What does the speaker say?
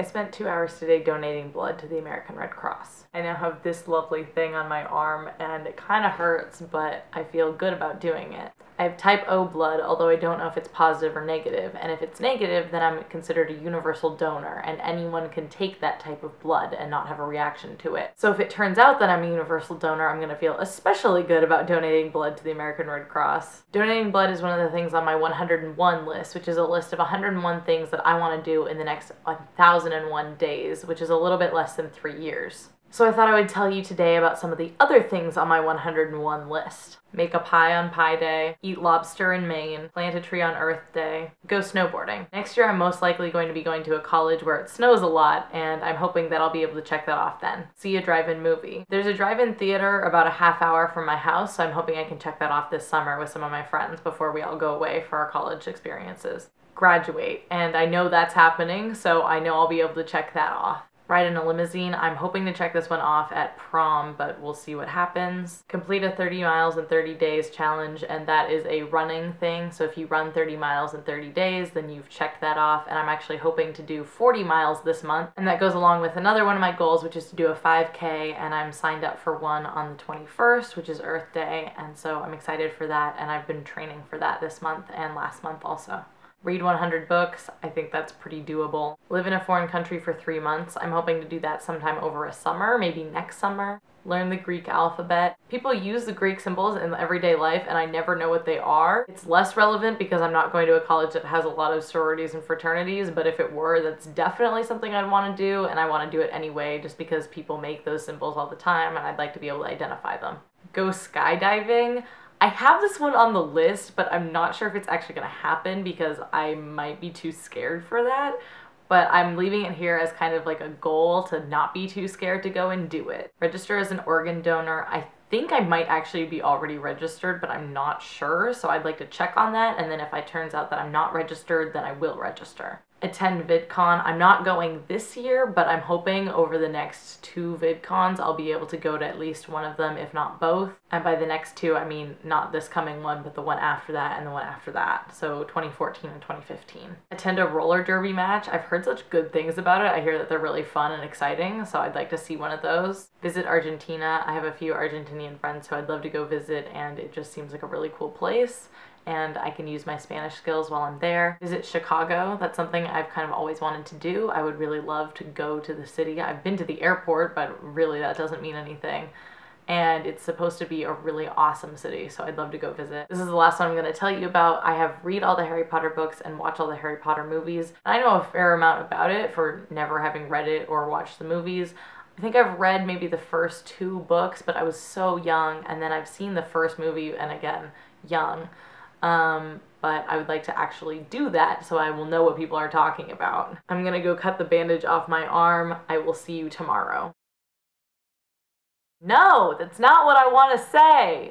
I spent 2 hours today donating blood to the American Red Cross. I now have this lovely thing on my arm and it kind of hurts, but I feel good about doing it. I have type O blood, although I don't know if it's positive or negative, and if it's negative, then I'm considered a universal donor, and anyone can take that type of blood and not have a reaction to it. So if it turns out that I'm a universal donor, I'm going to feel especially good about donating blood to the American Red Cross. Donating blood is one of the things on my 101 list, which is a list of 101 things that I want to do in the next 1,001 days, which is a little bit less than 3 years. So I thought I would tell you today about some of the other things on my 101 list. Make a pie on Pie Day, eat lobster in Maine, plant a tree on Earth Day, go snowboarding. Next year I'm most likely going to be going to a college where it snows a lot, and I'm hoping that I'll be able to check that off then. See a drive-in movie. There's a drive-in theater about a half hour from my house, so I'm hoping I can check that off this summer with some of my friends before we all go away for our college experiences. Graduate, and I know that's happening, so I know I'll be able to check that off. Ride in a limousine. I'm hoping to check this one off at prom, but we'll see what happens. Complete a 30 miles in 30 days challenge, and that is a running thing. So if you run 30 miles in 30 days, then you've checked that off. And I'm actually hoping to do 40 miles this month. And that goes along with another one of my goals, which is to do a 5K. And I'm signed up for one on the 21st, which is Earth Day. And so I'm excited for that. And I've been training for that this month and last month also. Read 100 books. I think that's pretty doable. Live in a foreign country for 3 months. I'm hoping to do that sometime over a summer, maybe next summer. Learn the Greek alphabet. People use the Greek symbols in everyday life and I never know what they are. It's less relevant because I'm not going to a college that has a lot of sororities and fraternities, but if it were, that's definitely something I'd want to do, and I want to do it anyway just because people make those symbols all the time and I'd like to be able to identify them. Go skydiving. I have this one on the list, but I'm not sure if it's actually going to happen because I might be too scared for that. But I'm leaving it here as kind of like a goal to not be too scared to go and do it. Register as an organ donor. I think I might actually be already registered, but I'm not sure. So I'd like to check on that. And then if it turns out that I'm not registered, then I will register. Attend VidCon. I'm not going this year, but I'm hoping over the next 2 VidCons I'll be able to go to at least one of them, if not both. And by the next 2, I mean not this coming one, but the one after that and the one after that. So 2014 and 2015. Attend a roller derby match. I've heard such good things about it. I hear that they're really fun and exciting, so I'd like to see one of those. Visit Argentina. I have a few Argentinian friends who I'd love to go visit, and it just seems like a really cool place. And I can use my Spanish skills while I'm there. Visit Chicago. That's something I've kind of always wanted to do. I would really love to go to the city. I've been to the airport, but really that doesn't mean anything. And it's supposed to be a really awesome city, so I'd love to go visit. This is the last one I'm going to tell you about. I have read all the Harry Potter books and watch all the Harry Potter movies. I know a fair amount about it for never having read it or watched the movies. I think I've read maybe the first 2 books, but I was so young, and then I've seen the first movie, and again, young. But I would like to actually do that so I will know what people are talking about. I'm gonna go cut the bandage off my arm. I will see you tomorrow. No, that's not what I want to say.